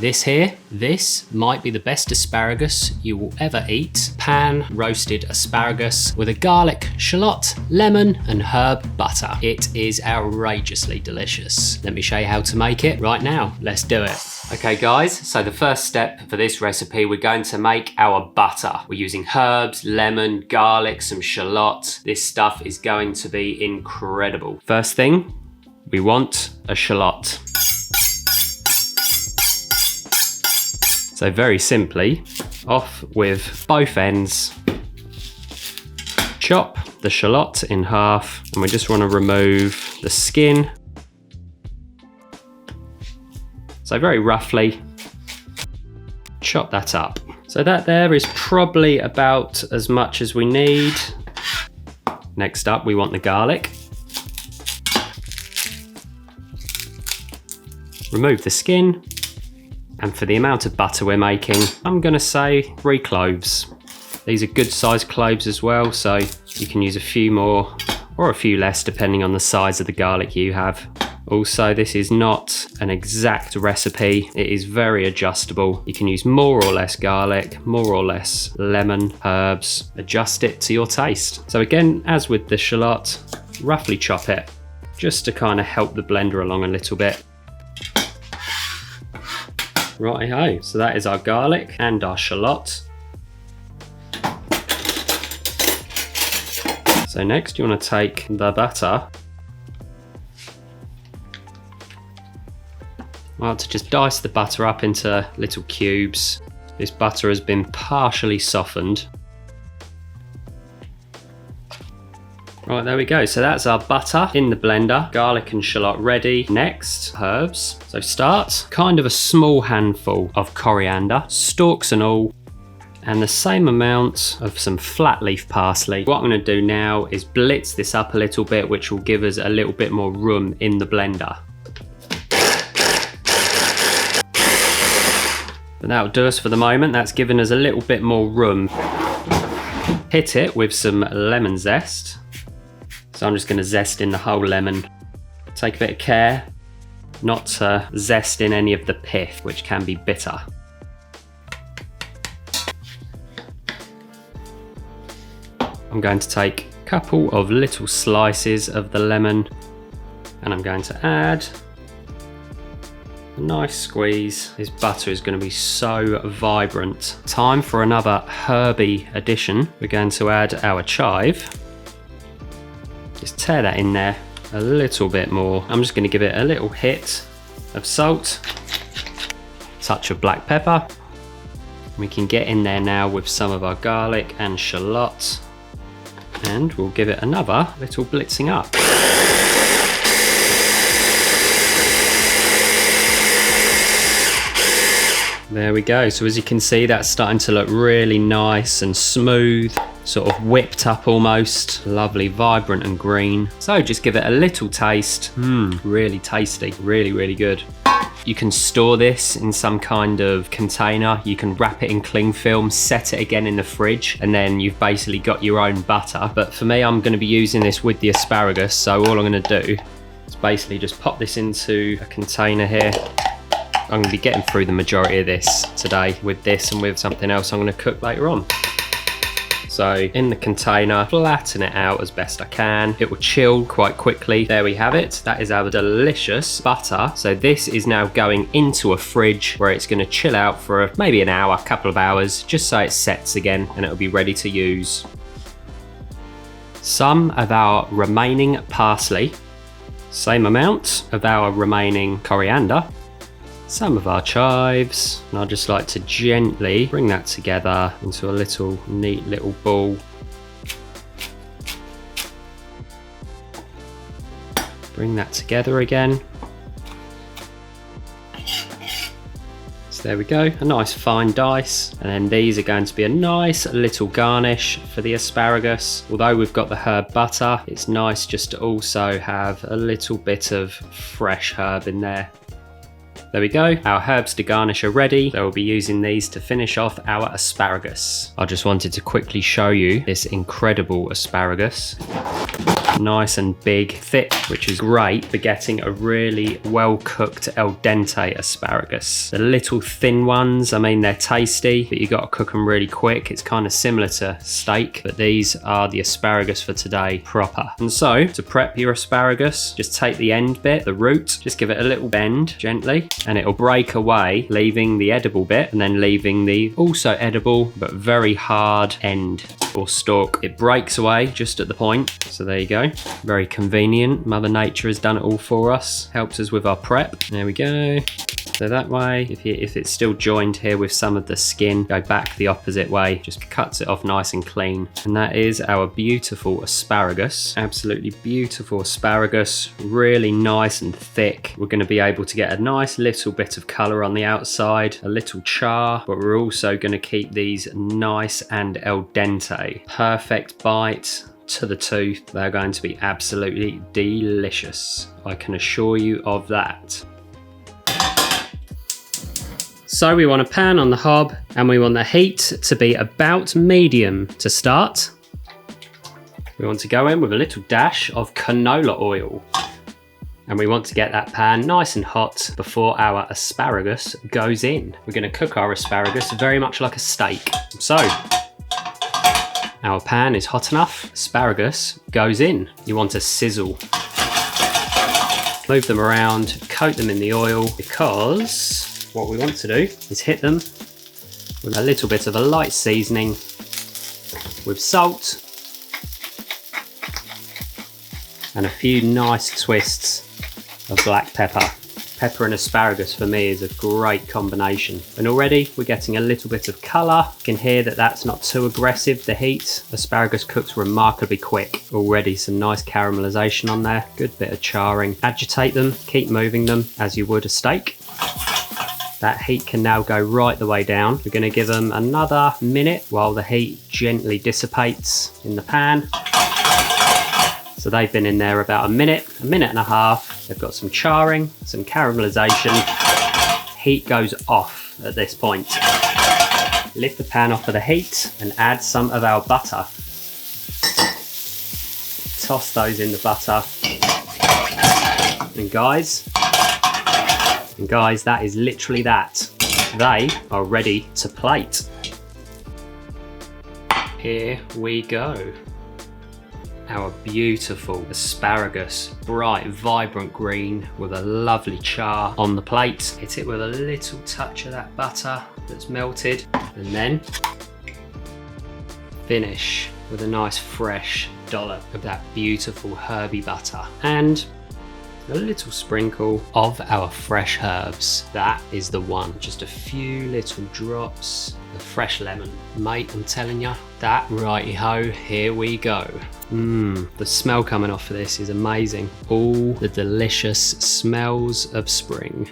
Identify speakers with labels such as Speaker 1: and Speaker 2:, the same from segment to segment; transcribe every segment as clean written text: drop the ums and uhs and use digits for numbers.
Speaker 1: This might be the best asparagus you will ever eat. Pan roasted asparagus with a garlic, shallot, lemon and herb butter. It is outrageously delicious. Let me show you how to make it right now. Let's do it. Okay guys, so the first step for this recipe, we're going to make our butter. We're using herbs, lemon, garlic, some shallot. This stuff is going to be incredible. First thing, we want a shallot. So very simply, off with both ends. Chop the shallot in half, and we just want to remove the skin. So very roughly, chop that up. So that there is probably about as much as we need. Next up, we want the garlic. Remove the skin. And for the amount of butter we're making, I'm gonna say 3 cloves. These are good sized cloves as well, so you can use a few more or a few less depending on the size of the garlic you have. Also, this is not an exact recipe. It is very adjustable. You can use more or less garlic, more or less lemon, herbs, adjust it to your taste. So again, as with the shallot, roughly chop it just to kind of help the blender along a little bit. Righty-ho, so that is our garlic and our shallot. So next you want to take the butter. I like to just dice the butter up into little cubes. This butter has been partially softened. Right, there we go. So that's our butter in the blender. Garlic and shallot ready. Next, herbs. So start kind of a small handful of coriander, stalks and all, and the same amount of some flat leaf parsley. What I'm going to do now is blitz this up a little bit, which will give us a little bit more room in the blender. But that'll do us for the moment. That's given us a little bit more room. Hit it with some lemon zest. So I'm just going to zest in the whole lemon. Take a bit of care not to zest in any of the pith, which can be bitter. I'm going to take a couple of little slices of the lemon and I'm going to add a nice squeeze. This butter is going to be so vibrant. Time for another herby addition. We're going to add our chive. Just tear that in there a little bit more. I'm just going to give it a little hit of salt, touch of black pepper. We can get in there now with some of our garlic and shallot, and we'll give it another little blitzing up. There we go. So as you can see, that's starting to look really nice and smooth, sort of whipped up almost. Lovely, vibrant and green. So just give it a little taste. Really tasty, really, really good. You can store this in some kind of container. You can wrap it in cling film, set it again in the fridge, and then you've basically got your own butter. But for me, I'm going to be using this with the asparagus. So all I'm going to do is basically just pop this into a container here. I'm going to be getting through the majority of this today with this and with something else I'm going to cook later on. So in the container, flatten it out as best I can. It will chill quite quickly. There we have it. That is our delicious butter. So this is now going into a fridge where it's going to chill out for maybe an hour, a couple of hours, just so it sets again and it'll be ready to use. Some of our remaining parsley, same amount of our remaining coriander, some of our chives, and I'd just like to gently bring that together into a little neat little ball. Bring that together again. So there we go, a nice fine dice, and then these are going to be a nice little garnish for the asparagus. Although we've got the herb butter, it's nice just to also have a little bit of fresh herb in there. There we go, our herbs to garnish are ready. So we'll be using these to finish off our asparagus. I just wanted to quickly show you this incredible asparagus. nice and big, thick, which is great for getting a really well cooked al dente asparagus. The little thin ones, I mean, they're tasty, but you got to cook them really quick. It's kind of similar to steak, but these are the asparagus for today proper. And so to prep your asparagus, just take the end bit, the root, just give it a little bend gently, and it'll break away, leaving the edible bit and then leaving the also edible but very hard end or stalk. It breaks away just at the point. So there you go. Very convenient. Mother Nature has done it all for us. Helps us with our prep. There we go. So that way, if it's still joined here with some of the skin, go back the opposite way, just cuts it off nice and clean. And that is our beautiful asparagus. Absolutely beautiful asparagus, really nice and thick. We're going to be able to get a nice little bit of colour on the outside, a little char, but we're also going to keep these nice and al dente. Perfect bite to the tooth. They're going to be absolutely delicious. I can assure you of that. So we want a pan on the hob and we want the heat to be about medium to start. We want to go in with a little dash of canola oil. And we want to get that pan nice and hot before our asparagus goes in. We're going to cook our asparagus very much like a steak. So our pan is hot enough, asparagus goes in. You want to sizzle. Move them around, coat them in the oil, because what we want to do is hit them with a little bit of a light seasoning with salt and a few nice twists of black pepper. Pepper and asparagus for me is a great combination. And already we're getting a little bit of colour. You can hear that that's not too aggressive, the heat. Asparagus cooks remarkably quick. Already some nice caramelisation on there. Good bit of charring. Agitate them, keep moving them as you would a steak. That heat can now go right the way down. We're going to give them another minute while the heat gently dissipates in the pan. So they've been in there about a minute and a half. They've got some charring, some caramelization. Heat goes off at this point. Lift the pan off of the heat and add some of our butter. Toss those in the butter. And guys, that is literally that. They are ready to plate. Here we go. Our beautiful asparagus, bright, vibrant green with a lovely char on the plate. Hit it with a little touch of that butter that's melted, and then finish with a nice fresh dollop of that beautiful herby butter. And a little sprinkle of our fresh herbs. That is the one. Just a few little drops of fresh lemon. Mate, I'm telling you, that righty-ho, here we go. The smell coming off of this is amazing. All the delicious smells of spring.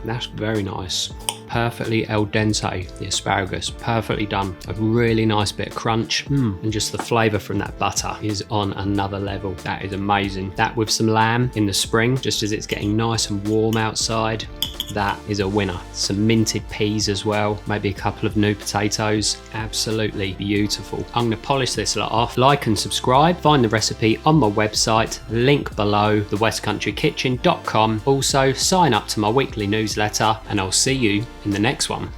Speaker 1: That's very nice. Perfectly al dente, the asparagus, perfectly done. A really nice bit of crunch, and just the flavour from that butter is on another level. That is amazing. That with some lamb in the spring, just as it's getting nice and warm outside, that is a winner. Some minted peas as well, maybe a couple of new potatoes. Absolutely beautiful. I'm going to polish this lot off. Like and subscribe. Find the recipe on my website, link below, thewestcountrykitchen.com. Also sign up to my weekly newsletter, and I'll see you in the next one.